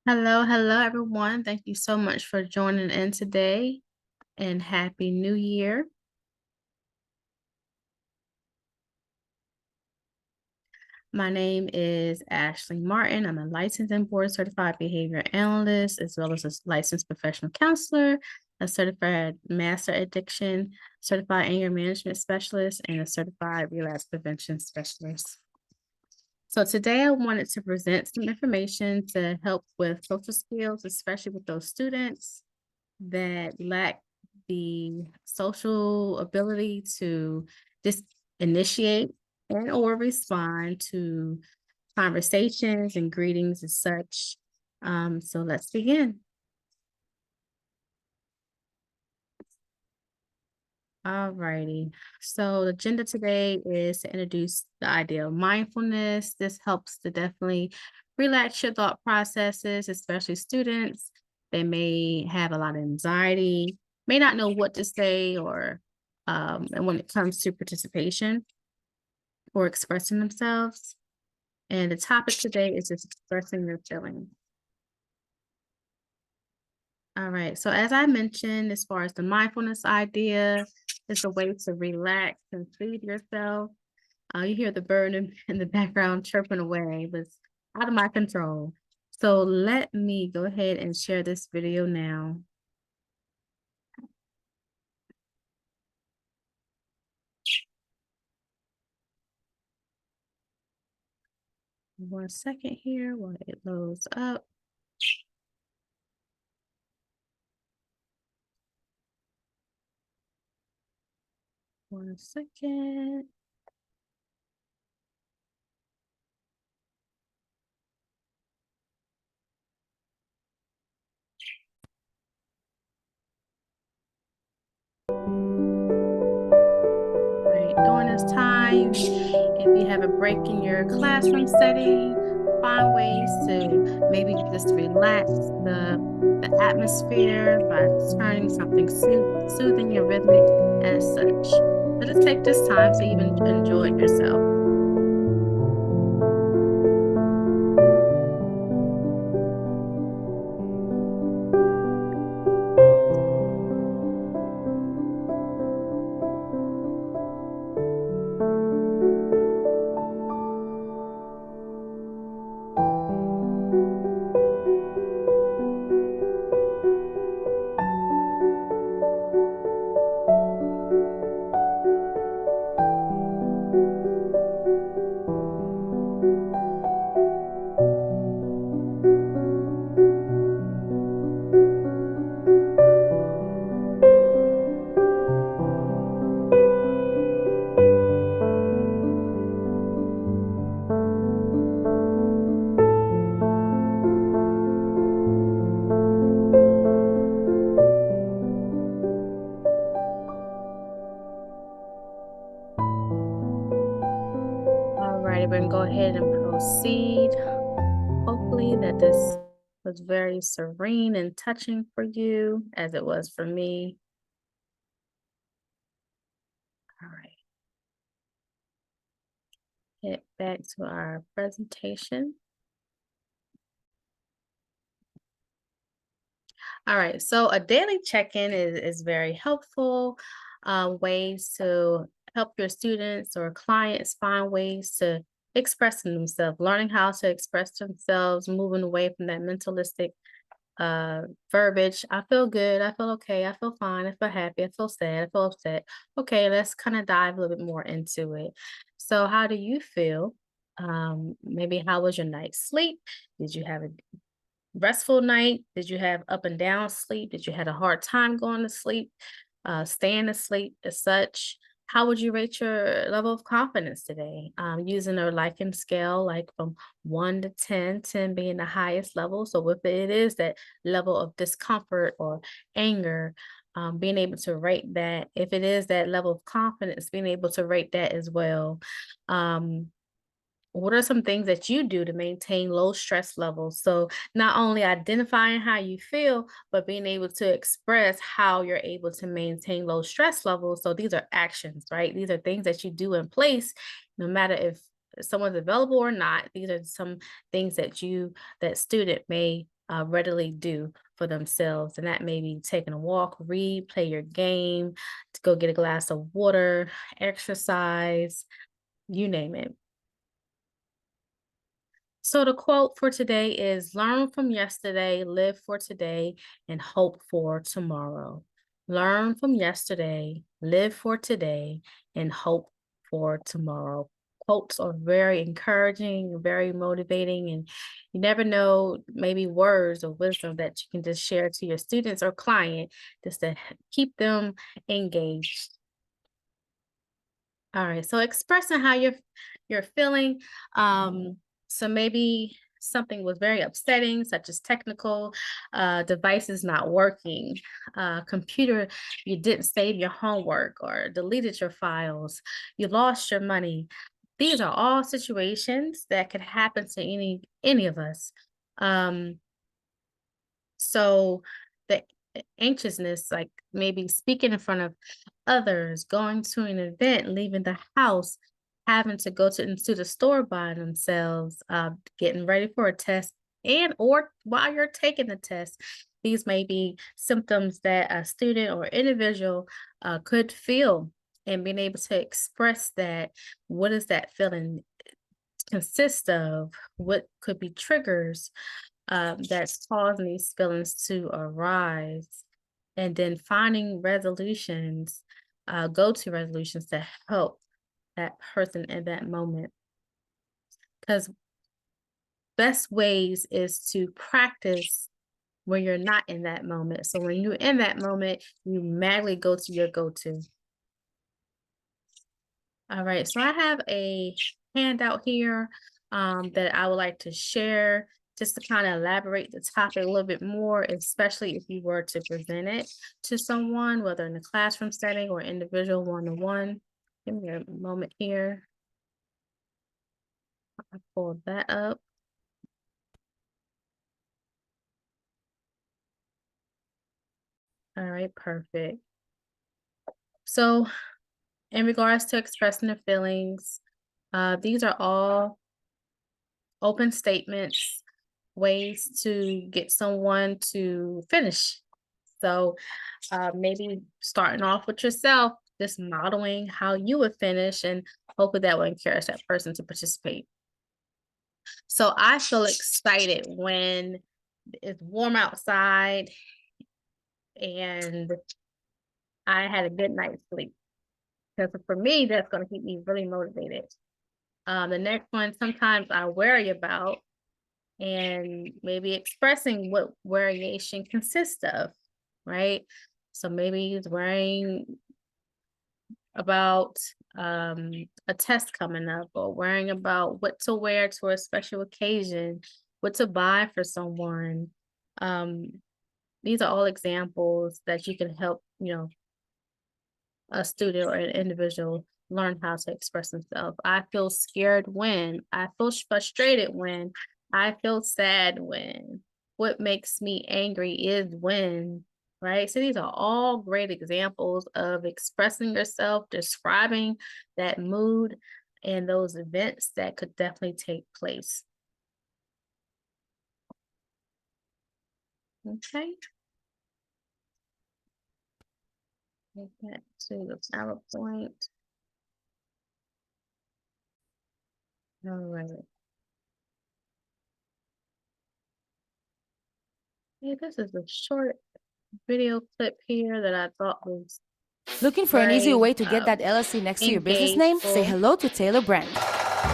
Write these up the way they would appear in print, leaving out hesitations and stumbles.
Hello, hello, everyone. Thank you so much for joining in today and Happy New Year. My name is Ashley Martin. I'm a licensed and board certified behavior analyst, as well as a licensed professional counselor, a certified master addiction, certified anger management specialist, and a certified relapse prevention specialist. So today I wanted to present some information to help with social skills, especially with those students that lack the social ability to just initiate and or respond to conversations and greetings and such. So let's begin. Alrighty. So the agenda today is to introduce the idea of mindfulness. This helps to definitely relax your thought processes, especially students. They may have a lot of anxiety, may not know what to say, or and when it comes to participation or expressing themselves. And the topic today is just expressing your feelings. All right. So as I mentioned, as far as the mindfulness idea, it's a way to relax and soothe yourself. You hear the bird in the background chirping away, but it's out of my control. So let me go ahead and share this video now. One second here while it loads up. One second. Right. During this time, if you have a break in your classroom setting, find ways to maybe just relax the atmosphere by turning something soothing and rhythmic as such. So just take this time to even enjoy it yourself. All right, we're gonna go ahead and proceed. Hopefully that this was very serene and touching for you as it was for me. All right, get back to our presentation. All right, so a daily check-in is very helpful. Ways to help your students or clients find ways to express themselves, learning how to express themselves, moving away from that mentalistic verbiage. I feel good, I feel okay, I feel fine, I feel happy, I feel sad, I feel upset. Okay, let's kind of dive a little bit more into it. So how do you feel? Maybe how was your night's sleep? Did you have a restful night? Did you have up and down sleep? Did you had a hard time going to sleep, staying asleep as such? How would you rate your level of confidence today? Using a liking scale, like from 1 to 10, 10 being the highest level. So if it is that level of discomfort or anger, being able to rate that. If it is that level of confidence, being able to rate that as well. Um, what are some things that you do to maintain low stress levels? So not only identifying how you feel, but being able to express how you're able to maintain low stress levels. So these are actions, right? These are things that you do in place, no matter if someone's available or not. These are some things that that student may readily do for themselves. And that may be taking a walk, read, play your game, to go get a glass of water, exercise, you name it. So the quote for today is learn from yesterday, live for today, and hope for tomorrow. Learn from yesterday, live for today, and hope for tomorrow. Quotes are very encouraging, very motivating, and you never know, maybe words of wisdom that you can just share to your students or client just to keep them engaged. All right, so expressing how you're feeling. So maybe something was very upsetting, such as technical devices not working, computer, you didn't save your homework or deleted your files, you lost your money. These are all situations that could happen to any of us. So the anxiousness, like maybe speaking in front of others, going to an event, leaving the house, having to go into the store by themselves, getting ready for a test, and or while you're taking the test. These may be symptoms that a student or individual could feel, and being able to express that. What does that feeling consist of? What could be triggers that's causing these feelings to arise? And then finding resolutions, go-to resolutions to help that person in that moment. Because best ways is to practice when you're not in that moment. So when you're in that moment, you madly go to your go-to. All right, so I have a handout here that I would like to share just to kind of elaborate the topic a little bit more, especially if you were to present it to someone, whether in a classroom setting or individual one-on-one. Give me a moment here. I pulled that up. All right, perfect. So in regards to expressing the feelings, these are all open statements, ways to get someone to finish. So maybe starting off with yourself, just modeling how you would finish, and hopefully that will encourage that person to participate. So I feel excited when it's warm outside and I had a good night's sleep. Because for me, that's going to keep me really motivated. The next one, sometimes I worry about, and maybe expressing what variation consists of, right? So maybe he's worrying about a test coming up, or worrying about what to wear to a special occasion, what to buy for someone. These are all examples that you can help, a student or an individual learn how to express themselves. I feel scared when, I feel frustrated when, I feel sad when, what makes me angry is when, right? So these are all great examples of expressing yourself, describing that mood and those events that could definitely take place. Okay. Take that to the PowerPoint. All right. Hey, this is a short video clip here that I thought was Looking for an easy very way to get that LLC next to your business name? Say engageful. hello to Taylor Brand.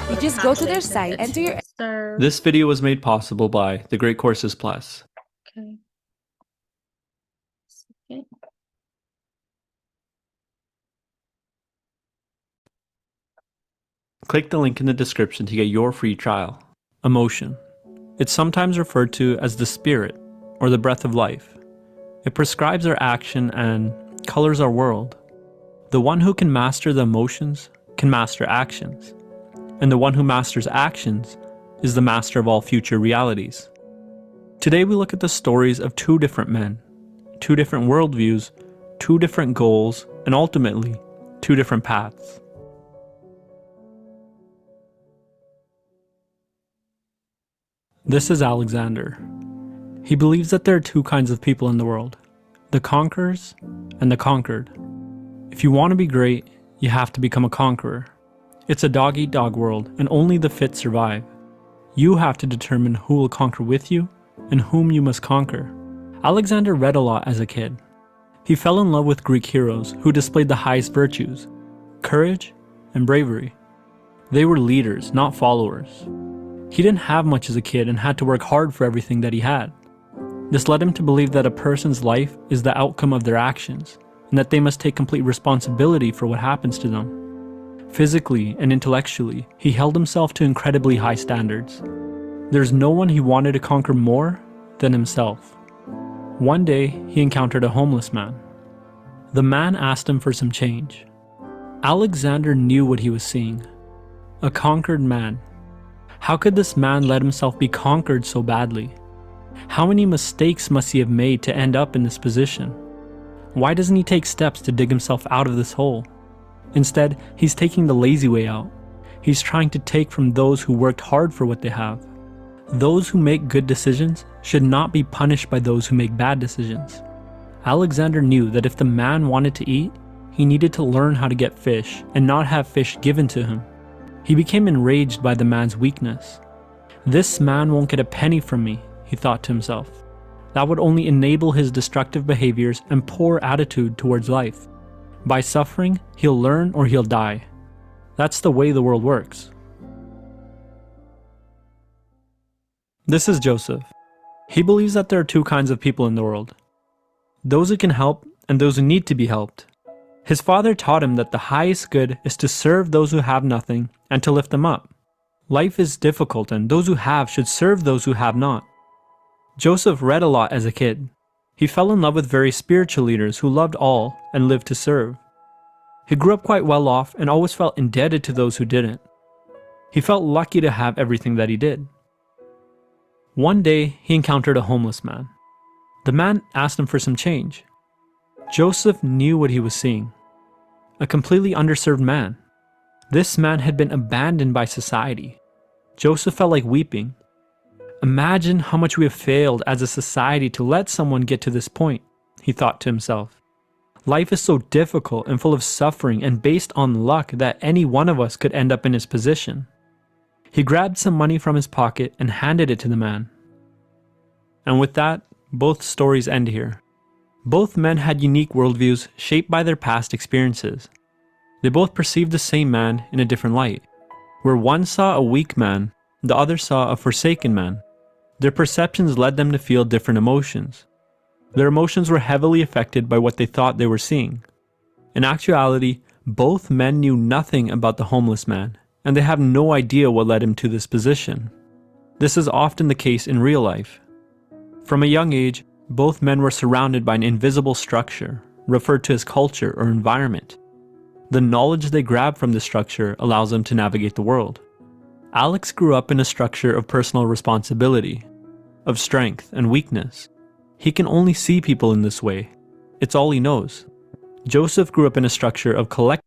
You The just go to their population site, that enter you your... will serve. This video was made possible by The Great Courses Plus. Okay. Okay. Click the link in the description to get your free trial. Emotion. It's sometimes referred to as the spirit or the breath of life. It prescribes our action and colors our world. The one who can master the emotions can master actions, and the one who masters actions is the master of all future realities. Today we look at the stories of two different men, two different worldviews, two different goals, and ultimately, two different paths. This is Alexander. He believes that there are two kinds of people in the world, the conquerors and the conquered. If you want to be great, you have to become a conqueror. It's a dog-eat-dog world, and only the fit survive. You have to determine who will conquer with you and whom you must conquer. Alexander read a lot as a kid. He fell in love with Greek heroes who displayed the highest virtues, courage and bravery. They were leaders, not followers. He didn't have much as a kid and had to work hard for everything that he had. This led him to believe that a person's life is the outcome of their actions, and that they must take complete responsibility for what happens to them. Physically and intellectually, he held himself to incredibly high standards. There's no one he wanted to conquer more than himself. One day, he encountered a homeless man. The man asked him for some change. Alexander knew what he was seeing. A conquered man. How could this man let himself be conquered so badly? How many mistakes must he have made to end up in this position? Why doesn't he take steps to dig himself out of this hole? Instead, he's taking the lazy way out. He's trying to take from those who worked hard for what they have. Those who make good decisions should not be punished by those who make bad decisions. Alexander knew that if the man wanted to eat, he needed to learn how to get fish and not have fish given to him. He became enraged by the man's weakness. This man won't get a penny from me, he thought to himself. That would only enable his destructive behaviors and poor attitude towards life. By suffering, he'll learn or he'll die. That's the way the world works. This is Joseph. He believes that there are two kinds of people in the world. Those who can help and those who need to be helped. His father taught him that the highest good is to serve those who have nothing and to lift them up. Life is difficult and those who have should serve those who have not. Joseph read a lot as a kid. He fell in love with very spiritual leaders who loved all and lived to serve. He grew up quite well off and always felt indebted to those who didn't. He felt lucky to have everything that he did. One day, he encountered a homeless man. The man asked him for some change. Joseph knew what he was seeing. A completely underserved man. This man had been abandoned by society. Joseph felt like weeping. Imagine how much we have failed as a society to let someone get to this point, he thought to himself. Life is so difficult and full of suffering and based on luck that any one of us could end up in his position. He grabbed some money from his pocket and handed it to the man. And with that, both stories end here. Both men had unique worldviews shaped by their past experiences. They both perceived the same man in a different light. Where one saw a weak man, the other saw a forsaken man. Their perceptions led them to feel different emotions. Their emotions were heavily affected by what they thought they were seeing. In actuality, both men knew nothing about the homeless man, and they have no idea what led him to this position. This is often the case in real life. From a young age, both men were surrounded by an invisible structure, referred to as culture or environment. The knowledge they grab from this structure allows them to navigate the world. Alex grew up in a structure of personal responsibility, of strength and weakness. He can only see people in this way. It's all he knows. Joseph grew up in a structure of collective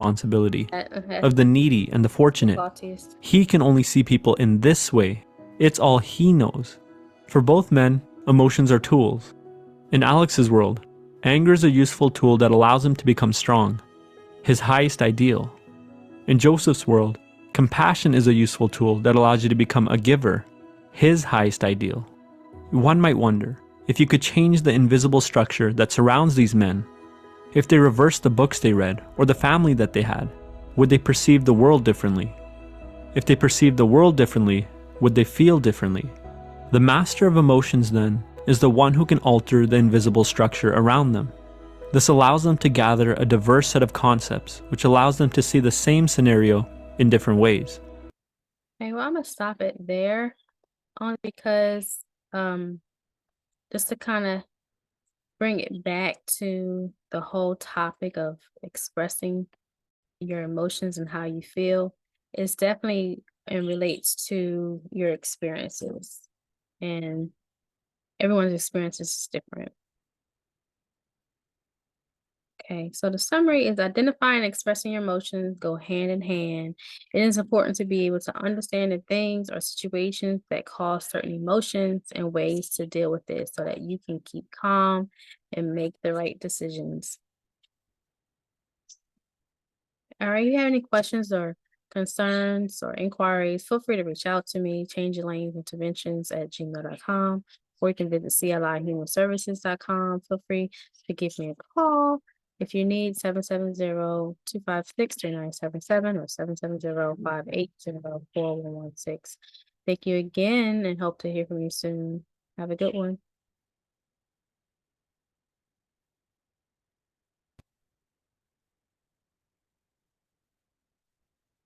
responsibility Okay. of the needy and the fortunate. Difficulties. He can only see people in this way. It's all he knows. For both men, emotions are tools. In Alex's world, anger is a useful tool that allows him to become strong, his highest ideal. In Joseph's world, compassion is a useful tool that allows you to become a giver, his highest ideal. One might wonder, if you could change the invisible structure that surrounds these men, If they reversed the books they read or the family that they had, would they perceive the world differently? If they perceive the world differently, would they feel differently? The master of emotions, then, is the one who can alter the invisible structure around them. This allows them to gather a diverse set of concepts, which allows them to see the same scenario in different ways. Okay, well, I'm gonna stop it there, only because just to kind of bring it back to the whole topic of expressing your emotions and how you feel, it's definitely and relates to your experiences, and everyone's experience is different. Okay, so the summary is identifying and expressing your emotions go hand in hand. It is important to be able to understand the things or situations that cause certain emotions and ways to deal with it so that you can keep calm and make the right decisions. All right, if you have any questions or concerns or inquiries, feel free to reach out to me, changinglaneinterventions@gmail.com, or you can visit clihumanservices.com. Feel free to give me a call if you need 770-256-3977 or 770-580-4116. Thank you again and hope to hear from you soon. Have a good one.